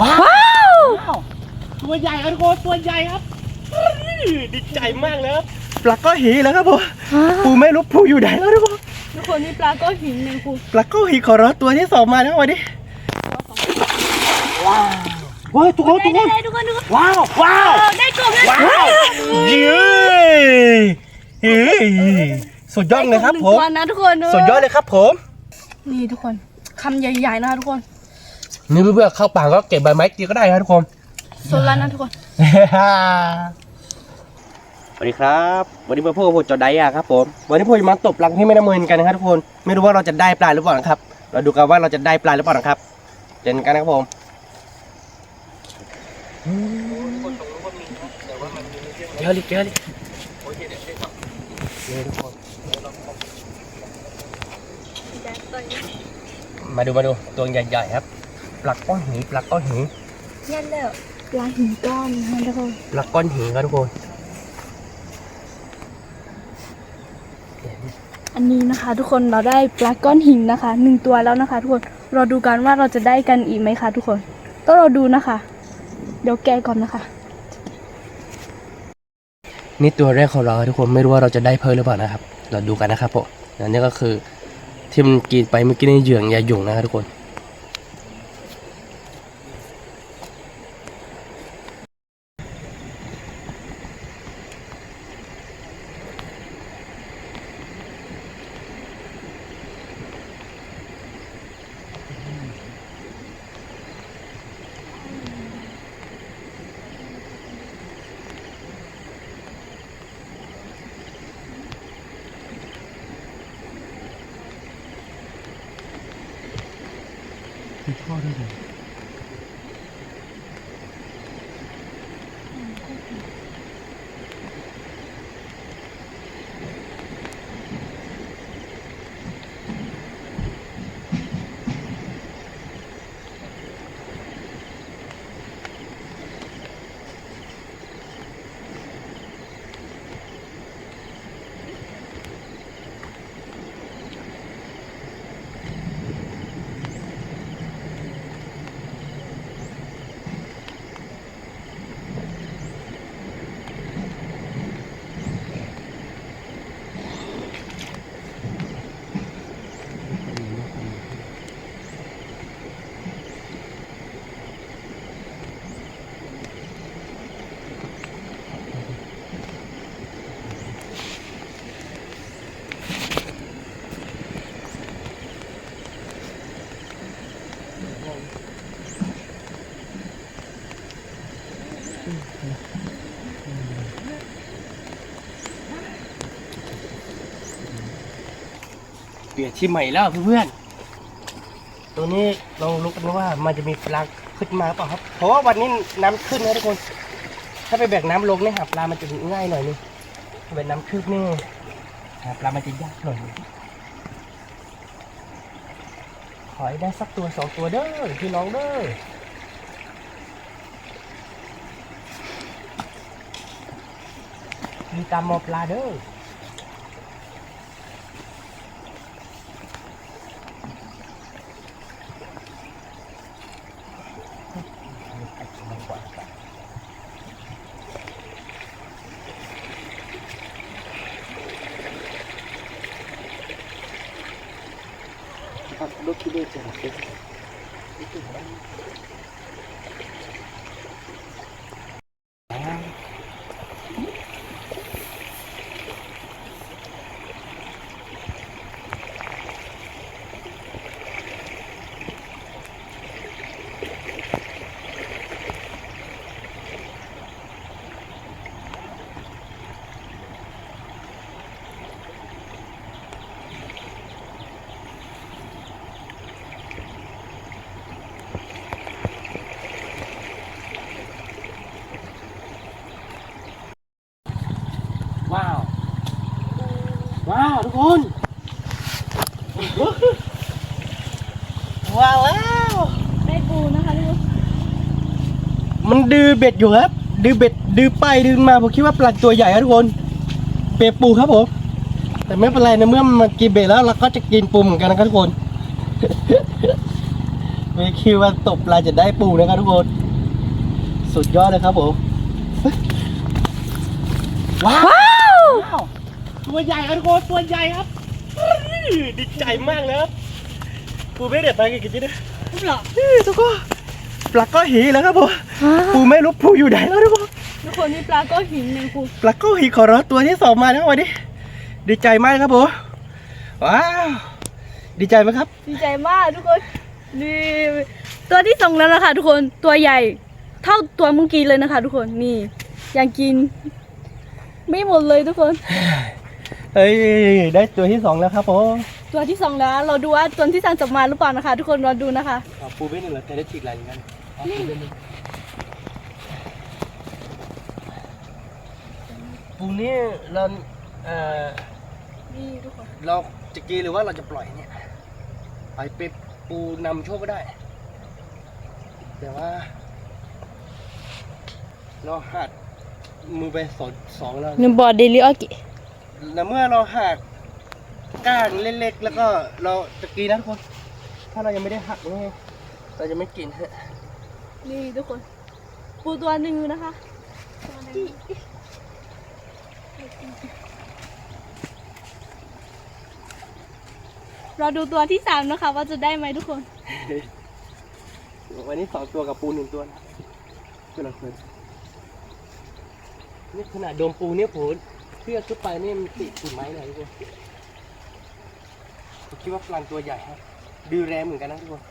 ว้าวตัวใหญ่ครับทุกคนตัวใหญ่ครับดีใจมากเลยครับปลาก้อนหินแล้วครับผมปูไม่รู้ปูอยู่ไหนแล้วทุกคนนี่ปลาก้อนหินเลยครูปลาก้อนหินขอรับตัวที่2มาแล้ววันนี้ว้าวว้าวทุกคนว้าวว้าวได้กบแล้วว้าวเย้สุดยอดเลยครับผมนะทุกคนสุดยอดเลยครับผมนี่ทุกคนคำใหญ่ๆนะคะทุกคนนี่เพื่อนเข้าป่าก็เก็บใบไม้กินก็ได้ครับทุกคนโซนแล้วนะทุกคนสวัสดีครับวันนี้มาพบกับผมจอไดอะครับผมวันนี้ผมจะมาตบรังที่แม่น้ำเมินกันนะครับทุกคนไม่รู้ว่าเราจะได้ปลาหรือเปล่านะครับเราดูกันว่าเราจะได้ปลาหรือเปล่านะครับเจอกันนะครับผมเจอเลยมาดูตัวใหญ่ๆครับปลาก้อนหินยันเลยปลาหินก้อนนะทุกคนปลาก้อนหินครับทุกคนอันนี้นะคะทุกคนเราได้ปลาก้อนหินนะคะ1ตัวแล้วนะคะทุกคนรอดูกันว่าเราจะได้กันอีกไหมคะทุกคนต้องรอดูนะคะเดี๋ยวแกะก่อนนะคะนี่ตัวแรกของเราทุกคนไม่รู้ว่าเราจะได้เพิ่มหรือเปล่านะครับเราดูกันนะครับผมอันนี้ก็คือที่มันกินไปเมื่อกี้ในเหยื่อยาหยุ่งนะครับทุกคนพ่อได้เลยเปลี่ยนที่ใหม่แล้วเพื่อนๆตัวนี้ลองรู้กันว่ามันจะมีปลาขึ้นมาเปล่าครับเพราะว่าวันนี้น้ำขึ้นนะทุกคนถ้าไปแบกน้ำลงเนี่ยหาปลามันจะง่ายหน่อยนึงถ้าเป็นน้ำขึ้นนี่หาปลามันจะยากหน่อยขอให้ได้สักตัว2ตัวเด้อพี่น้องเด้อมีตามมอปลาเด้อลูกที่เลือกจะเป็นว้าวทุกคนว้าวแล้วได้ปูนะคะทุกคนมันดื้อเบ็ดอยู่ครับดื้อเบ็ดดื้อไปดื้อมาผมคิดว่าปลาตัวใหญ่ครับทุกคนเปปูครับผมแต่ไม่เป็นไรนะเมื่อมันกินเบ็ดแล้วเราก็จะกินปูเหมือนกันนะครับทุกคน ไม่คิดว่าตกปลาจะได้ปูนะครับทุกคนสุดยอดเลยครับผมว้าวตัวใหญ่ครับทุกคนตัวใหญ่ครับดีใจมากเลยครับปูไม่เด็ดไปกี่กินนะทุกคนปลาก็หีแล้วครับผมปูไม่รู้ปูอยู่ไหนแล้วทุกคน ทุกคนนี่ปลาก็หินเลยครู ปลาก็หีขอร้องตัวที่2มาแล้ววันนี้ดีใจมากครับผมว้าวดีใจไหมครับ ดีใจมากทุกคนนี่ตัวที่2แล้วนะคะทุกคนตัวใหญ่เท่าตัวเมื่อกี้เลยนะคะ ทุกคนนี่ยังกินไม่หมดเลยทุกคน เฮ้ยได้ตัวที่2แล้วครับผม ตัวที่2แล้วเราดูว่าตัวที่3จะมาหรือเปล่านะคะ ทุกคนรอดูนะคะ ปูไม่หนึ่งเหรอแต่ได้ฉีกอะไรกันปูนี่เรานี่ทุกคน เราจะกีหรือว่าเราจะปล่อยเนี่ยไปเป็นปูนำโชคก็ได้แต่ว่าเราหัดมือไปสองแล้ว นึกบอดเดลิออกิ แล้วเมื่อเราหักก้างเล็กๆแล้วก็เราจะกีนะทุกคนถ้าเรายังไม่ได้หักนี่เราจะไม่กินฮะ นี่ทุกคนปูตัวหนึ่งนะคะเราดูตัวที่3นะคะว่าจะได้ไหมทุกคน วันนี้2ตัวกับปู1ตัวนะคือเราเคยนี่ขนาดโดมปูเนี่ยผมเพื่อขึ้นไปนี่มันติดไม้เลยทุกคนผมคิดว่าปลาตัวใหญ่ครับดูแรงเหมือนกันนะทุกคน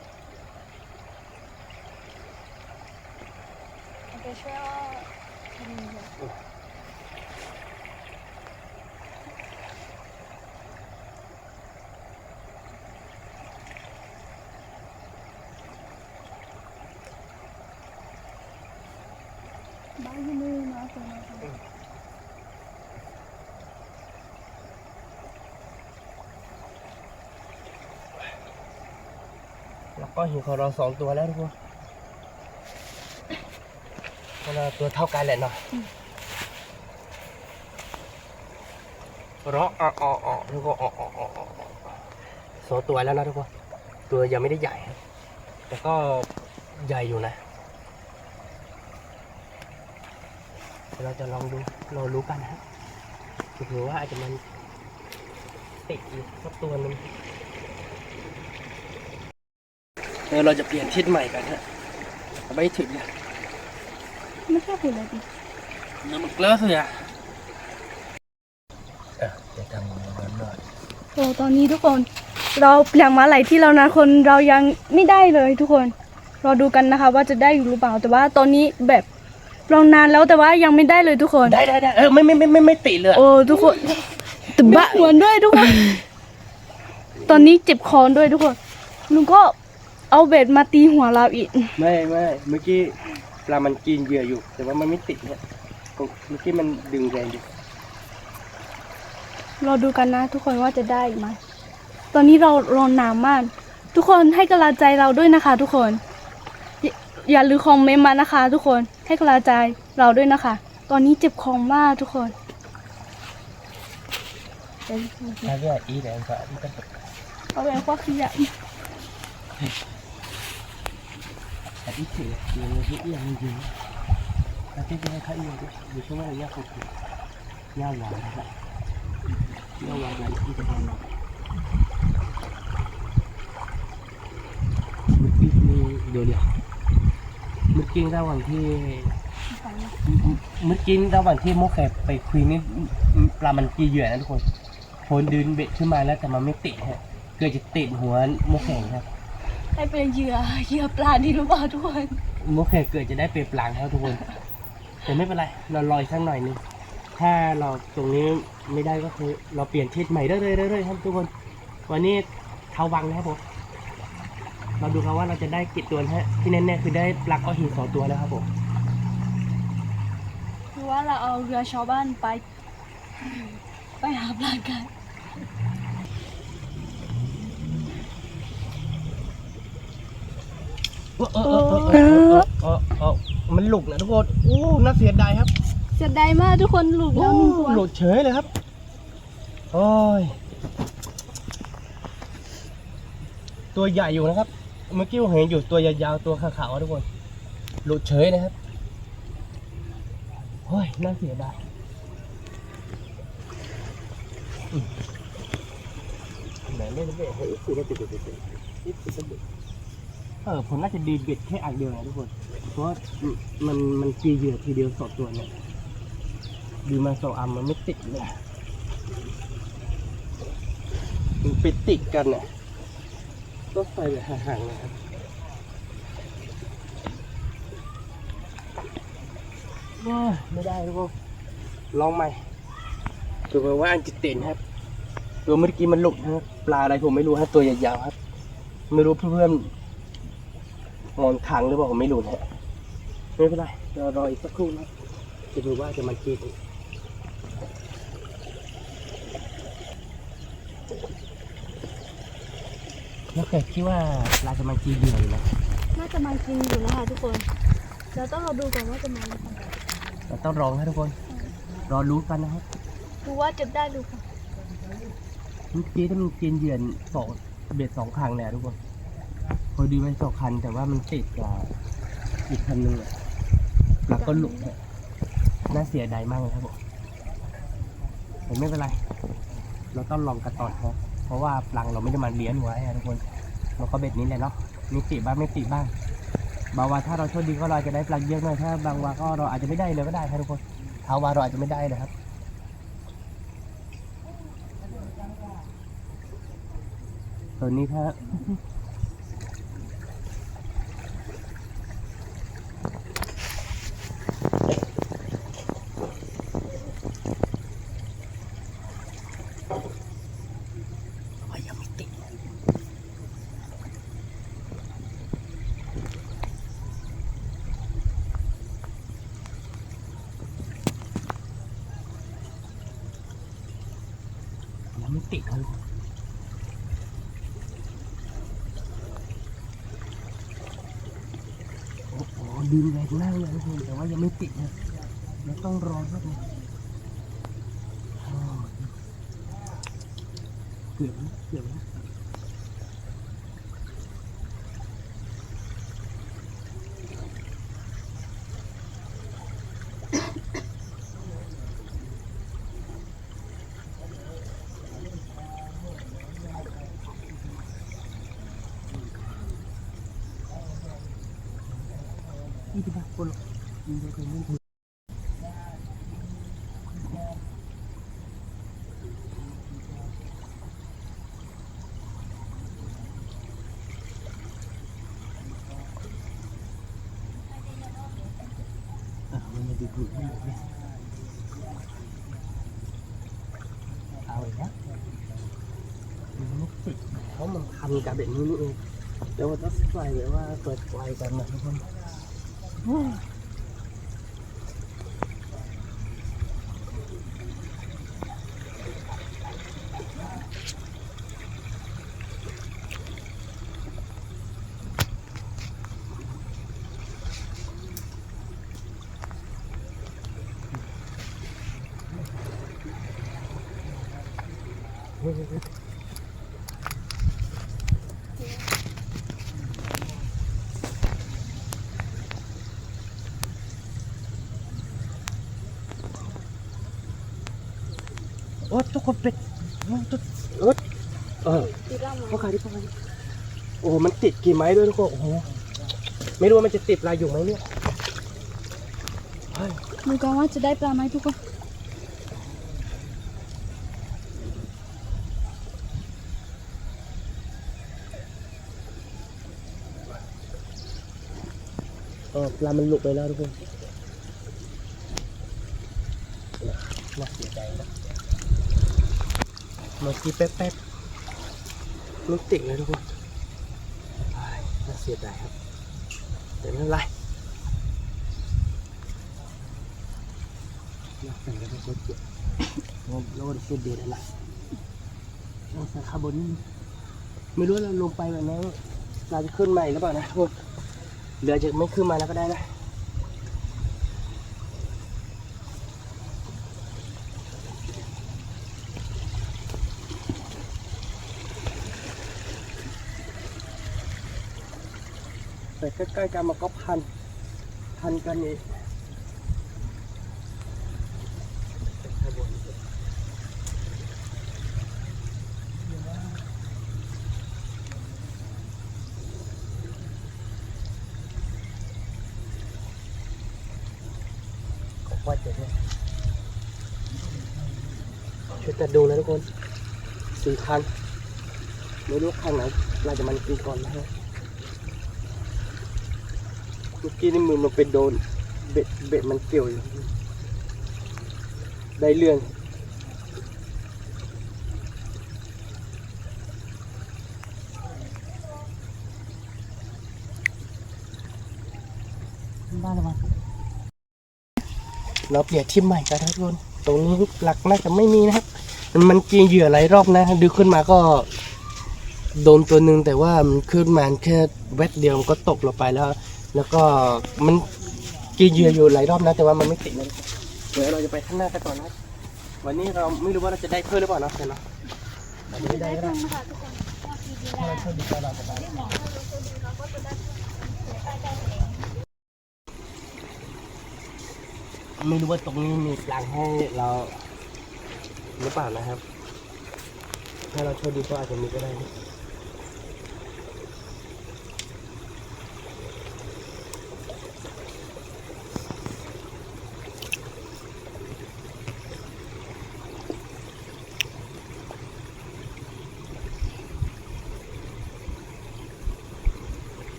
บ้านมือมาคนละแล้วก็หินของเรา2ตัวแล้วทุกคนคนละตัวเท่ากันแหละเนาะร้องอ๋อทุกคนอ๋อ2ตัวแล้วนะทุกคนตัวยังไม่ได้ใหญ่ครับแต่ก็ใหญ่อยู่นะเราจะลองดูเรารู้กันนะถือว่าอาจจะมันติดอยู่สักตัวหนึ่งเราจะเปลี่ยนทิศใหม่กันฮะเอาไปถึงนะ ไม่ใช่หุ่นเลยดิ น้ำมันเกลือสิอ่ะจะทำมันหน่อย โอ้ตอนนี้ทุกคนเราเปลี่ยนมาหลายที่แล้วนะคนเรายังไม่ได้เลยทุกคนรอดูกันนะคะ ว่าจะได้อยู่หรือเปล่าแต่ว่าตอนนี้แบบลองนานแล้วแต่ว่ายังไม่ได้เลยทุกคน ได้ไม่ติดเลย โอ้ทุกคนตึบะหวนด้วยทุกคน ตอนนี้เจ็บคอด้วยทุกคนลุงก็เอาเบ็ดมาตีหัวเราอีก ไม่เมื่อกี้ปลามันกินเหยื่ออยู่ แต่ว่ามันไม่ติดเนี่ยเมื่อกี้มันดึงแรงอยู่ รอดูกันนะทุกคนว่าจะได้ไหมตอนนี้เรารอนานมากทุกคนให้กำลังใจเราด้วยนะคะ ทุกคนอย่าลืมคอมเมนต์มานะคะ ทุกคนให้กำลังใจเราด้วยนะคะ ตอนนี้เจ็บคอมากทุกคน ถ้าเรียกอีแดงก็มันก็ตก เอาแบบว่าคืออยาก แต่ที่ถือเรื่องที่เอียงจริงๆถ้าที่จะให้เขาเอียงอยู่ช่วงนี้เขาคือหญ้าหวานนะครับหญ้าหวานอะไรที่จะทำเมื่อกี้มีเดี๋ยวเมื่อกี้ระหว่างที่โมกแขกไปคุยนี่ปลามันกีเหยื่อนะทุกคนโผล่ดึงเบ็ดขึ้นมาแล้วแต่มันไม่ติดฮะเกิดจะติดหัวโมกแขกครับ ให้เป็นเหยื่อปลาดีหรือเปล่าทุกคน โมกแขกเกิดจะได้เป็นปลาครับทุกคนแต่ไม่เป็นไรเราลอยสักหน่อยนึงถ้าเราตรงนี้ไม่ได้ก็คือเราเปลี่ยนทิศใหม่ได้เลยครับทุกคนวันนี้เท้าวังนะครับผมเราดูครับว่าเราจะได้กี่ตัวฮะที่แน่ๆคือได้ปลาก้อนหิน2ตัวแล้วครับผม คือว่าเราเอาเรือชาวบ้านไปหาปลากัน มันหลุดนะทุกคนโอ้น่าเสียดายครับ เสียดายมากทุกคนหลุดแล้วหนึ่งตัว หลุดเฉยเลยครับโอ้ยตัวใหญ่อยู่นะครับ เมื่อกี้ผมเห็นอยู่ตัวยาวๆตัวขาวๆทุกคนหลุดเฉยนะครับโอ้ยน่าเสียดายไหนเล่นเบ็ดให้อีกทีได้ติดผมน่าจะดีเบ็ดแค่อันเดียวนะทุกคนเพราะมันตีเหยื่อทีเดียวสองตัวเนี่ยดีมาสองอันมันไม่ติดเลยมันไปติดกันเนี่ยต้องใส่แบบห่างๆนะครับไม่ได้ทุกคนลองใหม่ตัวว่าอันจิตเต็นครับตัวเมื่อกี้มันหลุดนะครับปลาอะไรผมไม่รู้ฮะตัวยาวๆครับไม่รู้เพื่อนๆงอนขังหรือเปล่าผมไม่รู้นะไม่เป็นไรเรารออีกสักครู่นะจะดูว่าจะมันกินแล้วเคยคิดว่าปลาจะมันกินเหยื่ออยู่นะ น่าจะมากินอยู่นะคะทุกคนเราต้องเราดูก่อนว่าจะมาหรือเปล่า เราต้องรองให้ทุกคนรอรู้กันนะครับ ดูว่าจะได้หรือเปล่า เมื่อกี้ถ้ามันกินเหยื่อสองเบ็ดสองครั้งเนี่ยทุกคนพอดีไว้สองคันแต่ว่ามันติดกับอีกคันนึงอะปลาก็หลุดเนี่ยน่าเสียดายมากเลยครับผมแต่ไม่เป็นไรเราต้องลองกันต่อครับเพราะว่าปลังเราไม่ได้มาเลี้ยงไว้อะทุกคนเราก็เบ็ดนี้แหละเนาะมีติดบ้างไม่ติดบ้างบางวันถ้าเราโชคดีก็เราจะได้ปลาเยอะหน่อยถ้าบางวันก็เราอาจจะไม่ได้เลยก็ได้ครับทุกคนเท้าว่าเราอาจจะไม่ได้นะครับตอนนี้ถ้ายังไม่ติดยังไม่ติดครับโอ้โหดึงแรงมากเลยทุกคนแต่ว่ายังไม่ติดนะเราต้องรอครับผมเกือบแล้วเกือบแล้วนี่ที่บ้านคนยิงไปคนนี้มันมาดูดูให้หมดเลยเอาอีกแล้วมันไม่ติดเพราะมันคันกับแบบนี้นี่เองเดี๋ยวต้องไฟแบบว่าเปิดไฟกันนะทุกคนโอ้ทุกคนเป็ดโอ้ทุกเขาขายที่ประมาณโอ้มันติดกี่ไม้ด้วยทุกคนโอ้โหไม่รู้ว่ามันจะติดปลาอยู่ไหมเนี่ยดูกันว่าจะได้ปลาไหมทุกคนปลามันหลุดไปแล้วทุกคนน่าเสียใจนะเมื่อกี้แป๊บๆมันติดเลยทุกคนน่าเสียใจครับแต่ไม่เป็นไรน่าเป็นก็ไม่ค่อยเจ็บเราได้เสียเดือดนะเราใส่คาร์บอนไม่รู้เราลงไปแบบนั้นเราจะขึ้นใหม่หรือเปล่านะทุกคนเรือจะไม่ขึ้นมาแล้วก็ได้นะ แต่ใกล้ๆกันมันก็พันกันเองว่าจะเนี่ยช่วยกันดูนะทุกคน4 คันไม่รู้คันไหนเราจะมันกินก่อนนะฮะเมื่อกี้นี่มือมันเป็นโดนเบ็ดมันเกี่ยวอยู่ได้เรื่องบ้านอะไรวะเราเปลี่ยนที่ใหม่กันทุกคนตรงนี้หลักน่าจะไม่มีนะครับมันกินเหยื่อหลายรอบนะดูขึ้นมาก็โดนตัวหนึ่งแต่ว่ามันขึ้นมาแค่แวดเดียวมันก็ตกลงไปแล้วก็มันกินเหยื่ออยู่หลายรอบนะแต่ว่ามันไม่ติดเลยเดี๋ยวเราจะไปข้างหน้ากันต่อนะวันนี้เราไม่รู้ว่าเราจะได้เพิ่มหรือเปล่านะเนาะไม่ได้ก็ได้ถ้าเราเพิ่มดีก็เราจะได้ไม่รู้ว่าตรงนี้มีปลาให้เราหรือเปล่านะครับ ถ้าเราโชคดีก็อาจจะมีก็ได้นะ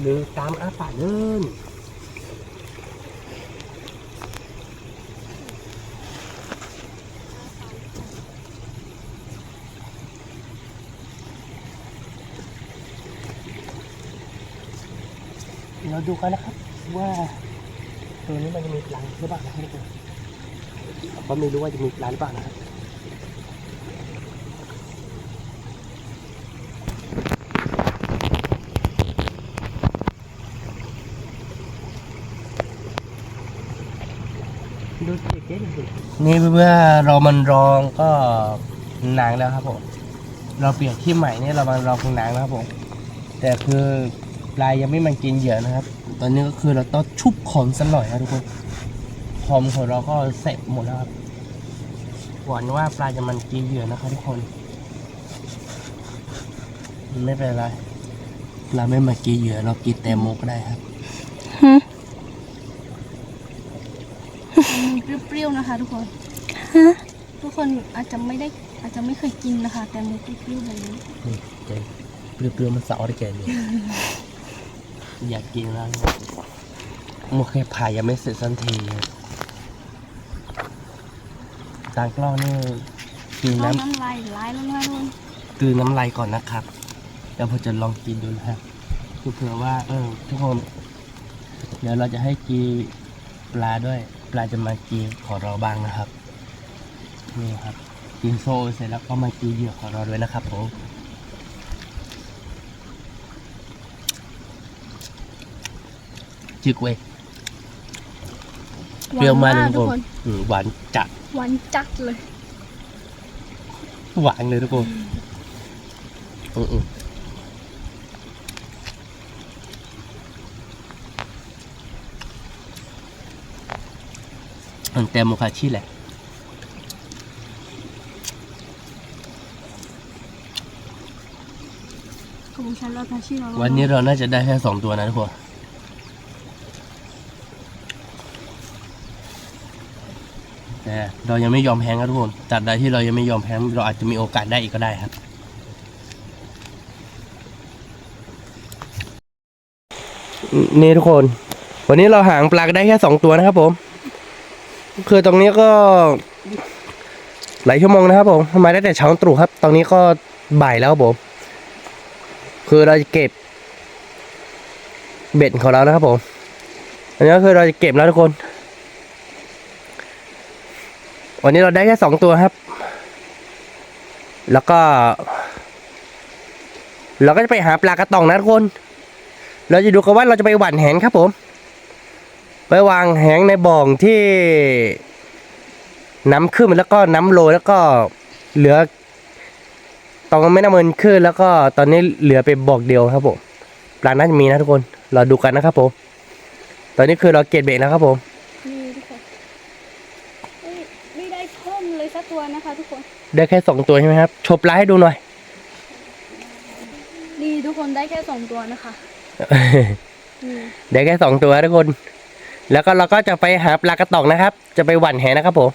หรือตามอาสาเดินเราดูกันนะครับว่าตัวนี้มันจะมีปลาหรือเปล่านะครับทุกคนก็ไม่รู้ว่าจะมีปลาหรือเปล่านะครับนี่เมื่อเรามันรองก็นานแล้วครับผมเราเปลี่ยนที่ใหม่เนี่ยเรามันรองคงนานแล้วครับผมแต่คือปลายังไม่มันกินเหยื่อนะครับ ตอนนี้ก็คือเราต้องชุบคอมสักหน่อยครับทุกคนคอมของเราก็เสร็จหมดแล้วครับหวังว่าปลาจะมันกินเหยื่อนะครับทุกคนไม่เป็นไรเราไม่มากินเหยื่อเรากินแตงโมก็ได้ครับมันเปรี้ยวๆนะคะ ทุกคนทุกคนอาจจะไม่เคยกินนะคะ แต่มันเปรี้ยวๆแบบนี้นี่แกเปรี้ยวๆมันเสาได้แกเลยอยากกินแล้วโอเคผ่ายังไม่เสร็จสักทีตากล้องนี่กินน้ำลายไหลแล้วนะทุกคนคือน้ำลายก่อนนะครับเดี๋ยวผมจะลองกินดูนะครับเผื่อว่าทุกคนเดี๋ยวเราจะให้กีปลาด้วยปลาจะมากีของเราบ้างนะครับนี่ครับกินโซ่เสร็จแล้วก็มากีเหยื่อของเราด้วยนะครับผมจึกเว้ยเปรี้ยวมากเลยทุกคนหวานจัดเลยหวานเลยทุกคนมันเต็มโมคาชิแหละวันนี้เราน่าจะได้แค่2 ตัวนะทุกคนแต่เรายังไม่ยอมแพ้ครับทุกคนตราบใดที่เรายังไม่ยอมแพ้เราอาจจะมีโอกาสได้อีกก็ได้ครับนี่ทุกคนวันนี้เราหางปลาได้แค่2 ตัวนะครับผมคือตรงนี้ก็หลายชั่วโมงนะครับผมมาได้แต่เช้าตรู่ครับตรงนี้ก็บ่ายแล้วครับผมคือเราจะเก็บเบ็ดของเรานะครับผมอันนี้ก็คือเราจะเก็บแล้วทุกคนวันนี้เราได้แค่2 ตัวครับแล้วก็เราก็จะไปหาปลากระตองนะทุกคนเราจะดูกันว่าเราจะไปหว่านแหไปวางแหในบ่องที่ น้ำขึ้นแล้วก็น้ำโรยแล้วก็เหลือตองไม่น้ำเงินขึ้นแล้วก็ตอนนี้เหลือไปบอกเดียวครับผมปลาน่าจะมีนะทุกคนรอดูกันนะครับผมตอนนี้คือเราเกตเบรกแล้วครับผม นี่ทุกคนไม่ได้เพิ่มเลยสักตัวนะคะทุกคน ได้แค่2ตัวใช่ไหมครับโชว์ปลาให้ดูหน่อย นี่ทุกคนได้แค่2ตัวนะคะนี่ ได้แค่2ตัวทุกคน แล้วก็เราก็จะไปหาปลากระตอกนะครับ จะไปหว่านแหนะครับผม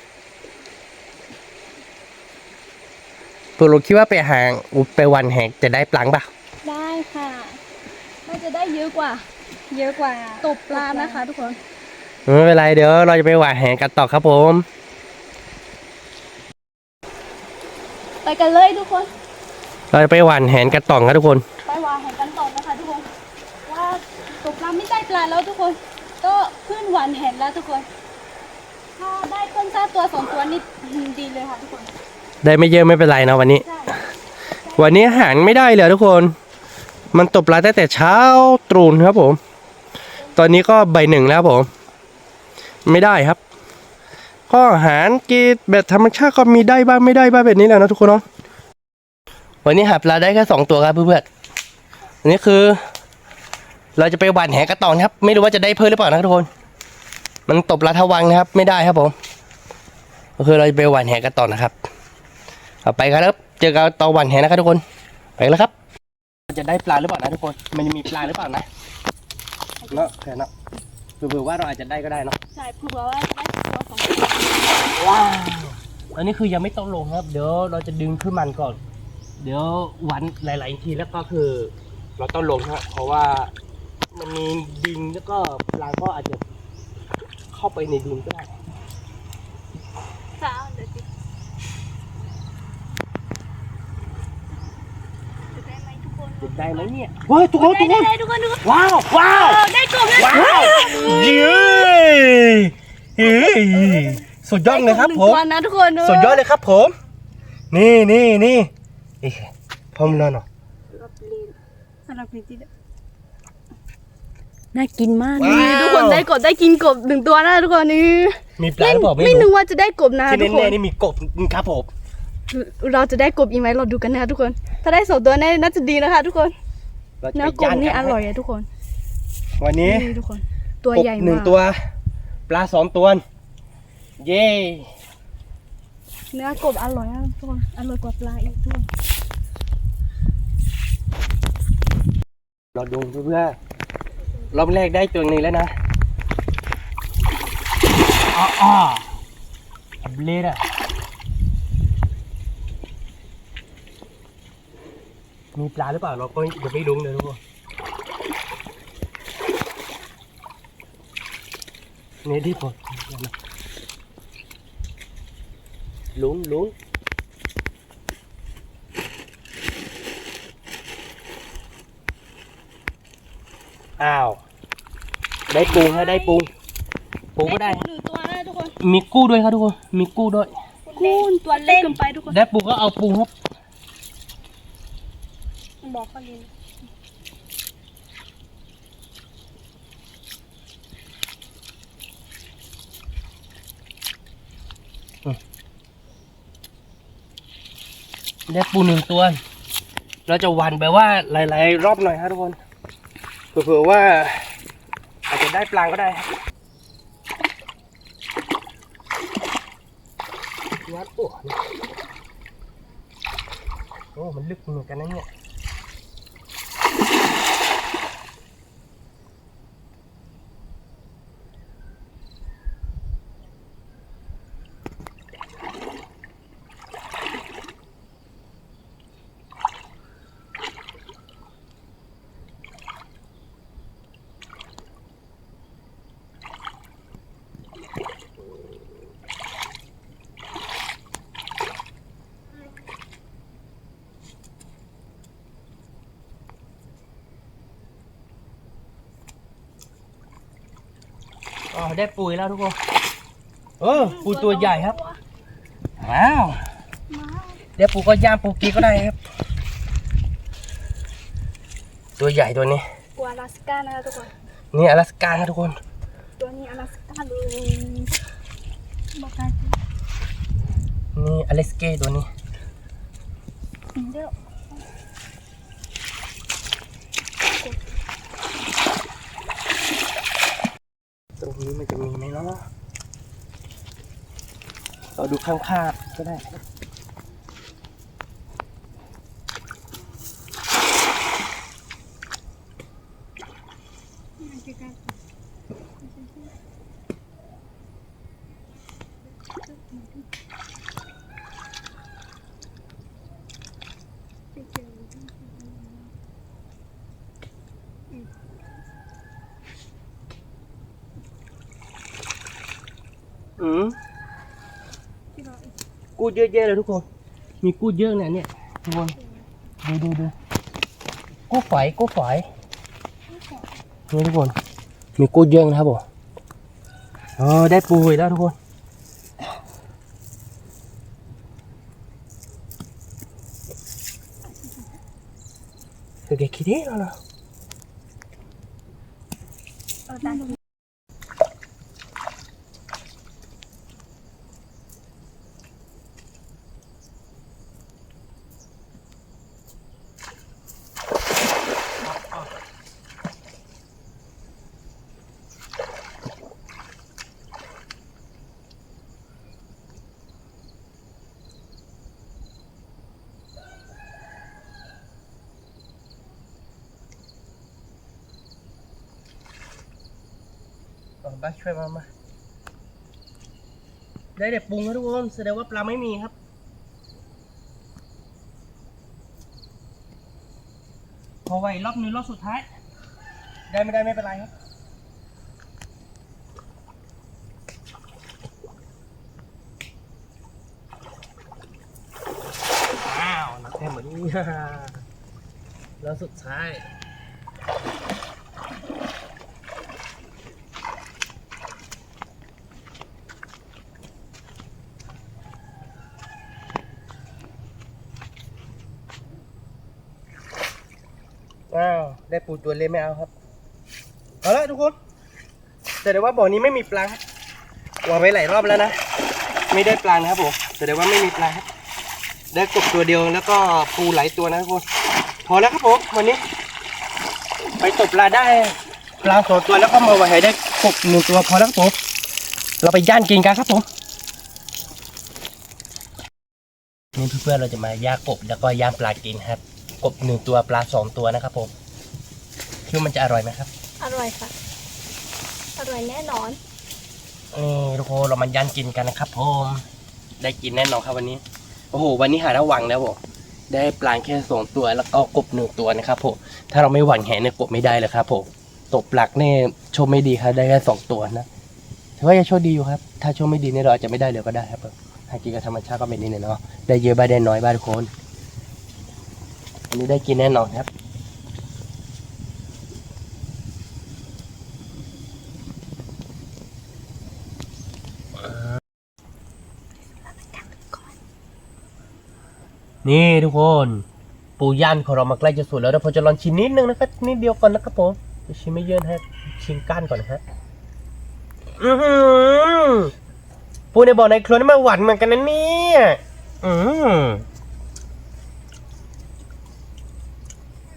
ตัวลูกคิดว่าไปหาไปหว่านแหจะได้ปลาเปล่า ได้ค่ะน่าจะได้เยอะกว่าตบปลานะคะทุกคน ไม่เป็นไรเดี๋ยวเราจะไปหว่านแหกระตอกครับผม ไปกันเลยทุกคน เราจะไปหว่านแหกระตอกครับทุกคน ไปวางแหกันต่อนะคะทุกคนว่าตกปลาไม่ได้ปลาแล้วทุกคน ก็ขึ้นหวานแหแล้วทุกคน ถ้าได้ต้นซาตัว2ตัวนี่ดีเลยค่ะทุกคน ได้ไม่เยอะไม่เป็นไรนะวันนี้ ใช่ วันนี้อาหารไม่ได้เลยทุกคน มันตกปลาตั้งแต่เช้าตรู่ครับผม ตอนนี้ก็บ่าย1แล้วผม ไม่ได้ครับ ก็อาหารกินแบบธรรมชาติก็มีได้บ้างไม่ได้บ้างแบบนี้แหละนะทุกคนเนาะ วันนี้หาปลาได้แค่2ตัวครับเพื่อนๆอันนี้คือ เราจะไปหว่านแหกระตองครับ ไม่รู้ว่าจะได้เพิ่มหรือเปล่านะทุกคน มันตกปลาทวังนะครับ ไม่ได้ครับผม ก็คือเราจะไปหว่านแหกระตองนะครับเอาไปครับเจอกันตอนหว่านแหนะครับทุกคน ไปแล้วครับ จะได้ปลาหรือเปล่านะทุกคน มันจะมีปลาหรือเปล่านะเนาะแค่เนาะเผื่อว่าเราอาจจะได้ก็ได้เนาะ ใช่เผื่อว่าได้ตัว2ตัว ว้าวตอนนี้คือยังไม่ต้องลงครับ เดี๋ยวเราจะดึงขึ้นมันก่อน เดี๋ยวหวันหลายๆทีแล้วก็คือ เราต้องลงครับเพราะว่ามันมีดินแล้วก็ปลาก็อาจจะเข้าไปในดินก็ได้ จ้าเดี๋ยวสิจะได้ไหมทุกคน จะได้ไหมเนี่ยเฮ้ยทุกคนทุกคน ได้ทุกคนว้าวว้าว ได้กบแล้ว ว้าวเย้สุดยอดเลยครับผม ตัวนะทุกคน สุดยอดเลยครับผม นี่เอ๊ะพร้อมแล้วเนาะ สำหรับลินจี้น่ากินมาก ว้าว นี่ทุกคนได้กินกบ1ตัวนะทุกคนนี่ มีปลาหรือเปล่าไม่ ไม่นึ รู้ กว่าจะได้กบนะ ที่ ทุกคน แน่ๆนี่มีกบครับผม เราจะได้กบอีกไหมเราดูกันนะคะทุกคน ถ้าได้2ตัวน่าจะดีนะคะทุกคน เราจะ เนื้ ไป อกบนี่อร่อยอะทุกคน วันนี้ นี่ทุกคน ตัว กบ ใหญ่ หนึ่ มาง ก ตัว ปลา2ตัว เย้ เนื้อกบอร่อยนะทุกคนอร่อยกว่าปลาอีกทุกคน เราดูเพื่อรอบแรกได้ตัวหนึงแล้วนะอ๋อเบลดอะมีปลาหรือเปล่าเราก็ยังไม่รู้เลยทุกคนนี่ที่ผมลุ้นอ้าวได้ปูฮะได้ปูก็ได้ หนึ่งตัวนะทุกคน มีกู้ด้วยครับทุกคนมีกู้ด้วย กุ้งตัวเล็กเกินไปทุกคน ได้ปูก็เอาปูครับ บอกเขาเลย ได้ปู1ตัว เราจะหวันแบบว่าหลายๆรอบหน่อยครับทุกคนเผื่อว่าอาจจะได้ปลาก็ได้ครับวัดโอ้มันลึกเหมือนกันนะเนี่ยอ๋อได้ปูอีกแล้วทุกคนปูตัวใหญ่ครับว้าวเดี๋ยวปูก็ย่างปูกีก็ได้ครับ ตัวใหญ่ตัวนี้ กัวอลาสก้านะคะทุกคน นี่อลาสกาครับทุกคน ตัวนี้อลาสก้าเลยบอกกัน นี่อเล็กเก้ตัวนี้ เดี๋ยว ตรงนี้มันจะมีไหมเนาะเราดูข้างๆก็ได้กูดเยอะแยะเลยทุกคน มีกูดเยอะเนี่ยทุกคนดูกูฝอยนี่ทุกคน มีกูดเยอะนะครับผมได้ปูอีกแล้วทุกคนเด็กคิดดีแล้วเนาะบ้าช่วยมาได้เด็กปรุงครับทุกคนแสดงว่าปลาไม่มีครับพอไว้รอบนึงรอบสุดท้ายได้ไม่ได้ไม่เป็นไรครับอ้าวนักแข่งเหมือนนี้แล้วสุดท้ายได้ปูตัวเล็กไม่เอาครับเอาละทุกคนแต่เดี๋ยวว่าบ่อนี้ไม่มีปลาครับวางไว้หลายรอบแล้วนะไม่ได้ปลานะครับผมแต่เดี๋ยวว่าไม่มีปลาครับได้กบตัวเดียวแล้วก็ปูหลายตัวนะทุกคนพอแล้วครับผมวันนี้ไปตกปลาได้ปลา2ตัวแล้วก็มาไว้ให้ได้กบ1ตัวพอแล้วครับผมเราไปย่างกินกันครับผมนี่เพื่อนๆเราจะมาย่างกบแล้วก็ย่างปลากินครับกบ1ตัวปลา2ตัวนะครับผมคิดว่ามันจะอร่อยไหมครับอร่อยค่ะอร่อยแน่นอนทุกคนเรามาย่างกินกันนะครับผมได้กินแน่นอนครับวันนี้โอ้โหวันนี้หาระวังแล้วผมได้ปลาแค่2ตัวแล้วก็กบ1ตัวนะครับผมถ้าเราไม่หวังแหเนี่ยกบไม่ได้เลยครับผมตกปลักเนี่ยโชคไม่ดีครับได้แค่2ตัวนะถือว่ายังโชคดีอยู่ครับถ้าโชคไม่ดีเนี่ยเราอาจจะไม่ได้เลยก็ได้ครับหากินกับธรรมชาติก็เป็นนี่เนาะได้เยอะบ้างได้น้อยบ้างทุกคนอันนี้ได้กินแน่นอนครับนี่ทุกคนปูย่านของเรามาใกล้จะสุดแล้วเราพอจะลองชิมนิดนึงนะครับนิดเดียวก่อนนะครับผมชิมไม่เยอะนะชิมก้านก่อนนะครับปูในบ่อในครัวนี่มาหวานเหมือนกันนะเนี่ย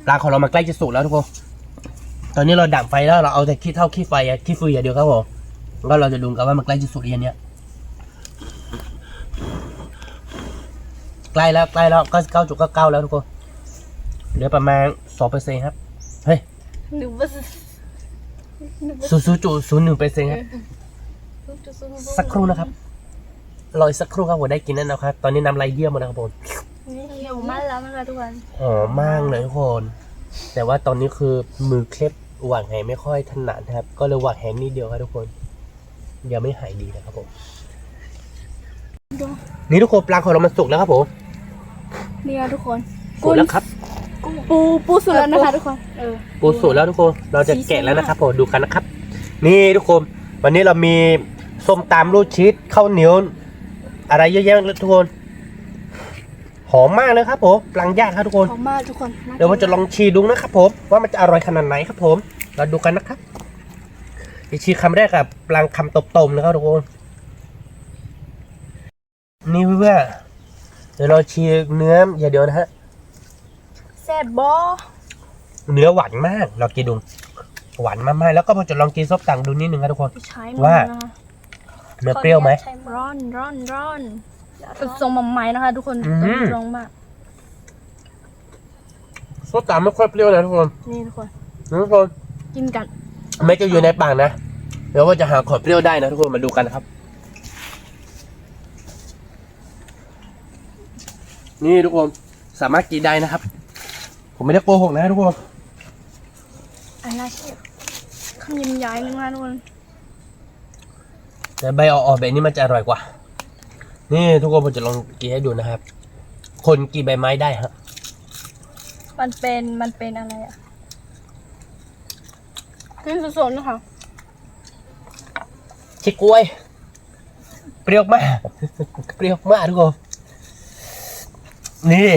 ปลาของเรามาใกล้จะสุกแล้วทุกคนตอนนี้เราดับไฟแล้วเราเอาแต่ขี้ไฟขี้ฟืนอย่างเดียวครับผมก็เราจะดูกันว่ามันใกล้จะสุกหรือยังเนี่ยใกล้แล้วก็9.99แล้วทุกคนเหลือประมาณ 2% ครับเฮ้ย0.01%ครับสักครู่นะครับรออีกสักครู่ครับผมได้กินแน่นอนครับตอนนี้น้ำลายเยี่ยมหมดนะครับผมหิวมากแล้วนะคะทุกคนหอมมากเลยทุกคนแต่ว่าตอนนี้คือมือเคล็ดหว่างแหไม่ค่อยถนัดครับก็เลยหว่างแหนิดเดียวครับทุกคนยังไม่หายดีนะครับผมนี่ทุกคนปลาของเรามันสุกแล้วครับผมนี่ทุกคนสุกแล้วครับปูสุกแล้วนะคะทุกคนปูสุกแล้วทุกคนเราจะแกะแล้วนะครับผมดูกันนะครับนี่ทุกคนวันนี้เรามีส้มตำลูกชิดข้าวเหนียวอะไรเยอะแยะเลยทุกคนหอมมากเลยครับผมปลาย่างครับทุกคนหอมมากทุกคนเดี๋ยวว่าจะลองชิมดูนะครับผมว่ามันจะอร่อยขนาดไหนครับผมเราดูกันนะครับชิมคำแรกกับปลาคำตบๆนะครับทุกคน นี่เพื่อนๆเดี๋ยวเราชิมเนื้ออย่าเดียวนะฮะ แซ่บบอ เนื้อหวานมากเรากินดูหวานมากๆแล้วก็ผมจะลองกินส้มตังดูนิดนึงครับทุกคน ใช้ ว่า นะคะ เนื้อเปรี้ยวไหม ร้อนเป็นทรงมัมไม้นะคะ ทุกคน อืม ตรงมาก ส้มตังไม่ค่อยเปรี้ยวนะทุกคน นี่ทุกคน ทุกคน กินกัน ไม่จะอยู่ในปากนะเดี๋ยวว่าจะหาขอดเปรี้ยวได้นะทุกคนมาดูกันนะครับ นี่ทุกคนสามารถกินได้นะครับ ผมไม่ได้โกหกนะทุกคน อันน่าเชื่อคำยิ้มย้ายเลยนะทุกคน แต่ใบอ่อนๆแบบนี้มันจะอร่อยกว่า นี่ทุกคนผมจะลองกินให้ดูนะครับ คนกินใบไม้ได้ฮะ มันเป็นอะไรอ่ะกินสดๆนะคะ ชิกล้วย เปรี้ยวมาก เปรี้ยวมากทุกคน นี่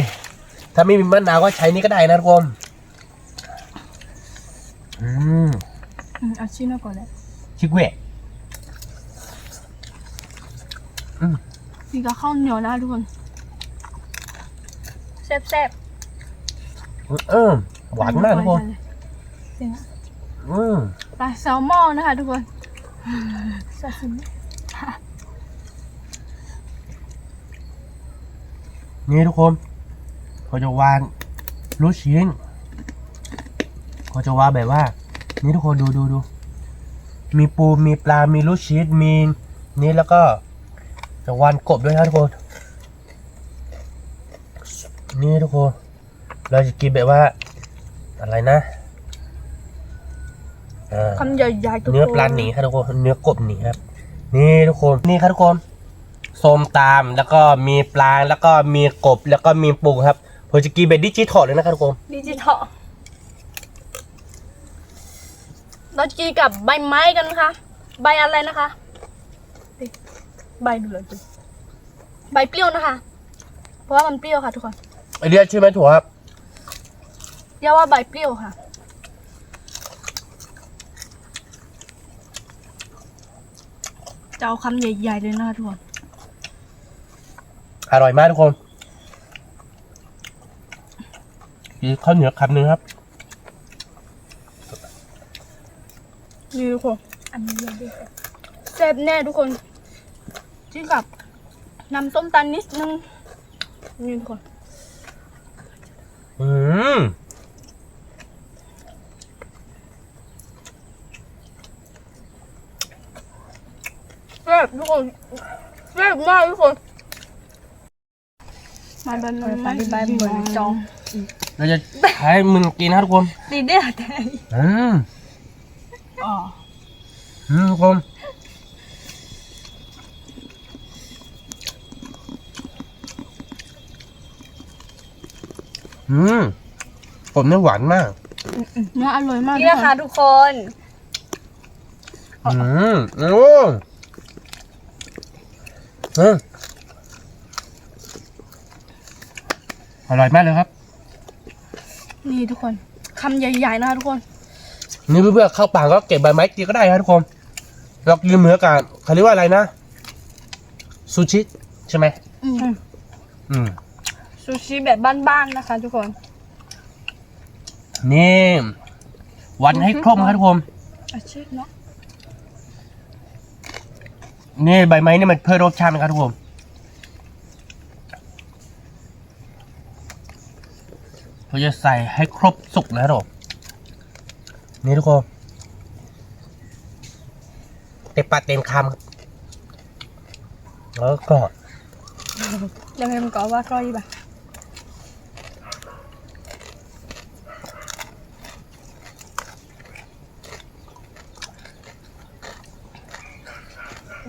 ถ้าไม่มีมะนาวก็ใช้นี่ก็ได้นะทุกคนเอาชิ้นก่อนเลย ชิกล้วย กินกับข้าวเหนียวนะทุกคนแซ่บ หวานมากทุกคน ปลาแซลมอนนะคะทุกคนซาซิมิ นี่ทุกคนเขาจะวางลูกชิ้นเขาจะวางแบบว่า นี่ทุกคนดูมีปูมีปลามีลูกชิ้นมีนี่แล้วก็จะวางกบด้วยนะทุกคนนี่ทุกคนเราจะกินแบบว่าอะไรนะ คำใหญ่ๆทุกคน เนื้อปลาหนีครับทุกคนเนื้อกบหนีครับนี่ทุกคนนี่ครับทุกคนส้มตำแล้วก็มีปลาแล้วก็มีกบแล้วก็มีปูครับผมจะกินแบบดิจิทัลเลยนะครับทุกคน ดิจิทัลเราจะกินกับใบไม้กันนะคะใบอะไรนะคะใบดูเลยดูใบเปรี้ยวนะคะ เพราะว่ามันเปรี้ยวค่ะทุกคน ไอเดียชื่อไหมถั่วครับ เรียกว่าใบเปรี้ยวค่ะจะเอาคำใหญ่ๆเลยนะคะทุกคน อร่อยมากทุกคนกินข้าวเหนียวคำนึงครับ นี่ทุกคนอันนี้ยังดีแซ่บแน่ทุกคนจิ้มกับน้ำส้มตาลนิดนึงนี่ทุกคน แซ่บทุกคนแซ่บมากทุกคนมาบันไม่ใบเหมือนจอง เราจะให้มึงกินนะทุกคน ดีเด้อแต่ อ๋อ ทุกคนผมเนี่ยหวานมาก เนื้ออร่อยมาก นี่นะคะทุกคน โอ้อร่อยมากเลยครับ นี่ทุกคนคำใหญ่ๆนะคะทุกคน นี่เพื่อเข้าปากก็เก็บใบไม้กินก็ได้ครับทุกคนเรากินเหมือนกันเขาเรียกว่าอะไรนะซูชิใช่ไหม ซูชิแบบบ้านๆนะคะทุกคน นี่วันให้ครบครับทุกคน อาชีพเนาะ นี่ใบไม้นี่มันเพิ่มรสชาตินะครับทุกคนเราจะใส่ให้ครบสุกนะครับผมนี่ทุกคนเต็มปากเต็มคำครับแล้วก็ เดี๋ยวให้มันก่อนว่าก้อยป่ะ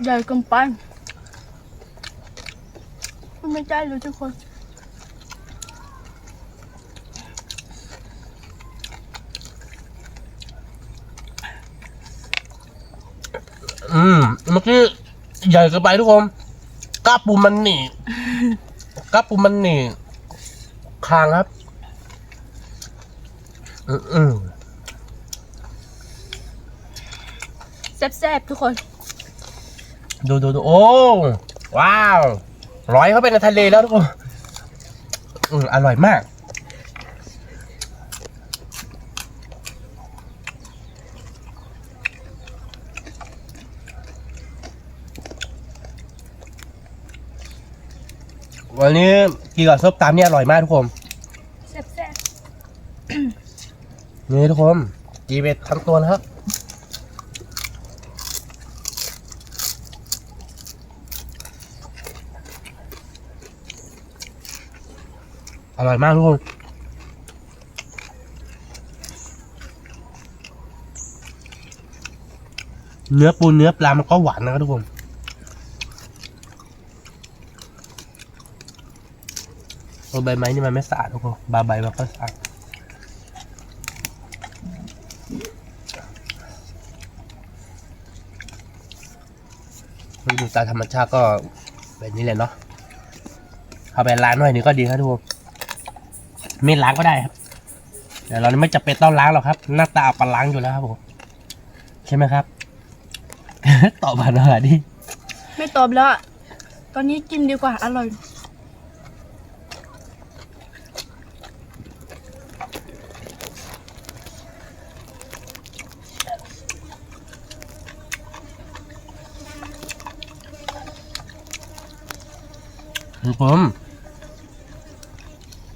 ใหญ่เกินไปไม่ใช่เลยทุกคน เมื่อกี้ใหญ่เกินไปทุกคนกล้าปูมันหนีกล้าปูมันหนีคางครับแซ่บๆทุกคน ดูโอ้ว้าว ร้อยเข้าไปในทะเลแล้วทุกคนอร่อยมากวันนี้กินกับซุปตำนี่อร่อยมากทุกคน แซ่บ นี่ทุกคนกีเบ็ดทั้งตัวนะครับอร่อยมากทุกคนเนื้อปูเนื้อปลามันก็หวานนะครับทุกคนใบไม้นี่มันไม่สะอาดทุกคนใบมันก็สะอาดดูตามธรรมชาติก็แบบนี้เลยเนาะเอาไปล้างหน่อยนึงก็ดีครับทุกคนไม่ล้างก็ได้ครับแต่เราไม่จำเป็นต้องล้างหรอกครับ หน้าตาปลาล้างอยู่แล้วครับผมใช่ไหมครับ ตอบมาหน่อยดิ ๆไม่ตอบแล้วอะตอนนี้กินดีกว่าอร่อย ผม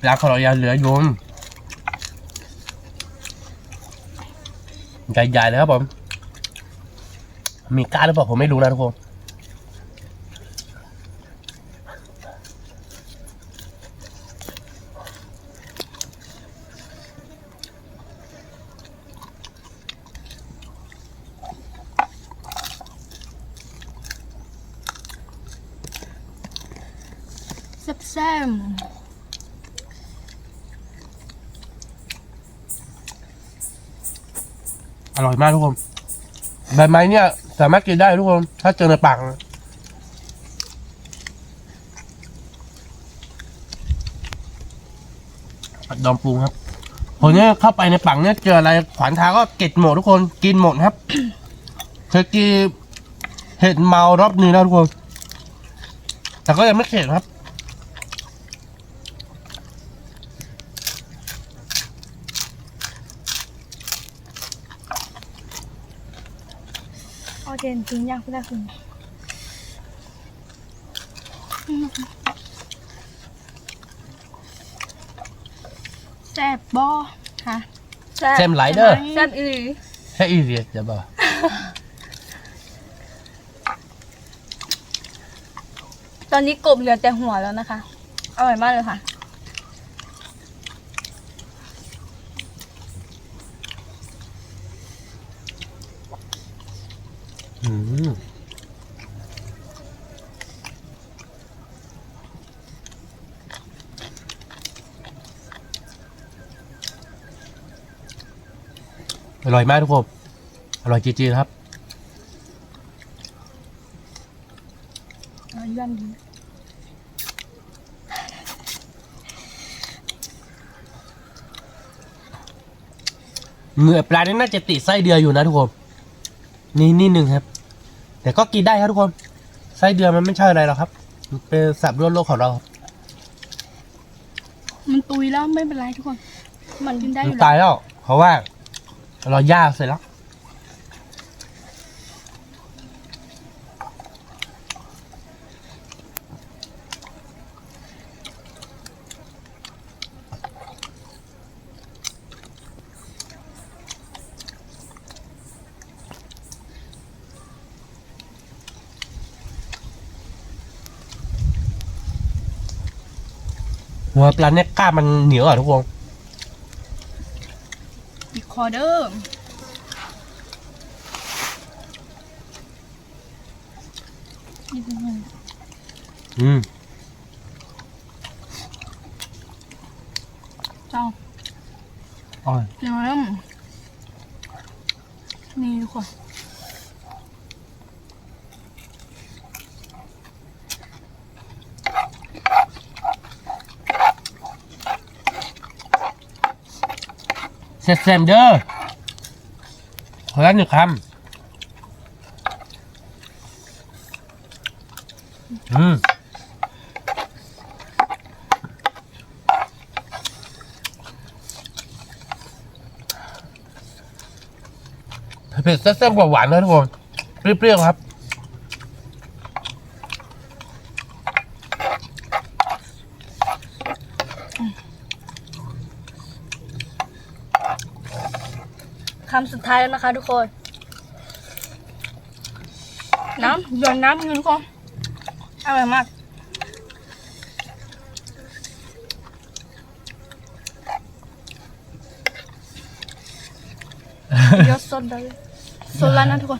ปลาของเรายังเหลืออยู่ใหญ่ๆเลยครับผมมีก้านหรือเปล่าผมไม่รู้นะทุกคนแซ่บ อร่อยมากทุกคนใบไม้เนี่ยสามารถกินได้ทุกคนถ้าเจอในปากดองปรุงครับผมเนี่ยเข้าไปในปากเนี่ยเจออะไรขวานทางก็เก็บหมดทุกคนกินหมดครับเคยกินเห็ดเมารอบนึงแล้วทุกคนแต่ก็ยังไม่เข็ดครับ เอาเจนจริงย่างพี่ได้คุณแซ่บบอค่ะ แซ่บหลายเด้อ แซ่บอีหลี แค่อีเดียจะบอก ตอนนี้กบเหลือแต่หัวแล้วนะคะอร่อยมากเลยค่ะ อร่อยมากทุกคนอร่อยจริงๆครับ ย่างดี เหงือกปลานี่น่าจะติดไส้เดือนอยู่นะทุกคนนี่นิดนึงครับ แต่ก็กินได้ครับทุกคนไส้เดือนมันไม่ใช่อะไรหรอกครับมันเป็นสัตว์ร่วมโลกของเราครับ มันตุยแล้วไม่เป็นไรทุกคน มันกินได้อ มัน ยู่ ตาย แล้ว แล้วเพราะว่าเราย่าเสร็จแล้วหัวปลาเนี่ยกล้ามมันเหนียวอ่ะทุกคน อีกคอเดอร์นี่เป็นไง เจ้า อ๋อย เดี๋ยวเริ่มนี่ทุกคน เสร็จเด้อขอรับหนึ่งคำ เผ็ดแซ่บๆหวานๆนะทุกคนเปรี้ยวๆครับ คำสุดท้ายแล้วนะคะทุกคน น้ำหยดน้ำอยู่ทุกคนอร่อยมากเดี๋ยวสดได้เลยสดแล้วนะทุกคน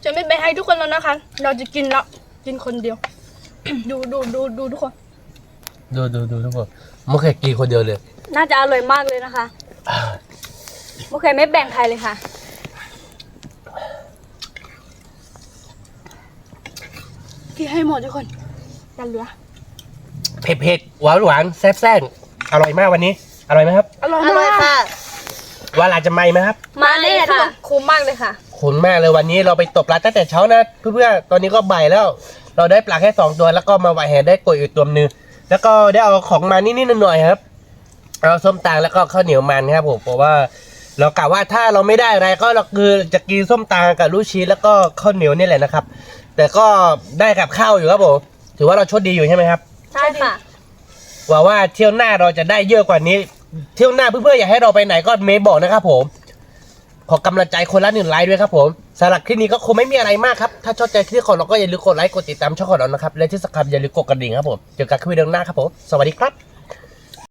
จะไม่ไปให้ทุกคนแล้วนะคะ เราจะกินแล้วกินคนเดียว ดูทุกคน ดูทุกคนไม่เคยกินคนเดียวเลย น่าจะอร่อยมากเลยนะคะโอเคไม่แบ่งใครเลยค่ะกินให้หมดทุกคนอย่าเหลือ เผ็ดๆหวานๆแซ่บๆอร่อยมากวันนี้ อร่อยไหมครับ อร่อย อร่อย มาก ค่ะ ว่าลาจะไหมไหมครับ มาเลยค่ะคุ้มมากเลยค่ะ ขอบคุณมากเลยวันนี้เราไปตกปลาตั้งแต่เช้านะเพื่อนๆตอนนี้ก็บ่ายแล้ว เราได้ปลาแค่2ตัวแล้วก็มาไหวแหได้กล้วยอีกตัวนึงแล้วก็ได้เอาของมานิดๆหน่อยๆครับเอาส้มตำแล้วก็ข้าวเหนียวมันครับผมเพราะว่าเรากะว่าถ้าเราไม่ได้อะไรก็เราคือจะกินส้มตำกับลูกชิ้นแล้วก็ข้าวเหนียวนี่แหละนะครับ แต่ก็ได้กับข้าวอยู่ครับผมถือว่าเราโชคดีอยู่ใช่ไหมครับ ใช่ค่ะ หวังว่าเที่ยวหน้าเราจะได้เยอะกว่านี้ เที่ยวหน้าเพื่อนๆอยากให้เราไปไหนก็เมย์บอกนะครับผมขอกำลังใจคนละ1 ไลค์ด้วยครับผมสำหรับคลิปนี้ก็คงไม่มีอะไรมากครับถ้าชอบใจคลิปของเราก็อย่าลืมกดไลค์กดติดตามช่องของเรานะครับและที่สำคัญอย่าลืมกดกระดิ่งครับผมเจอกันคลิปวิดีโอหน้าครับผมสวัสดีครับ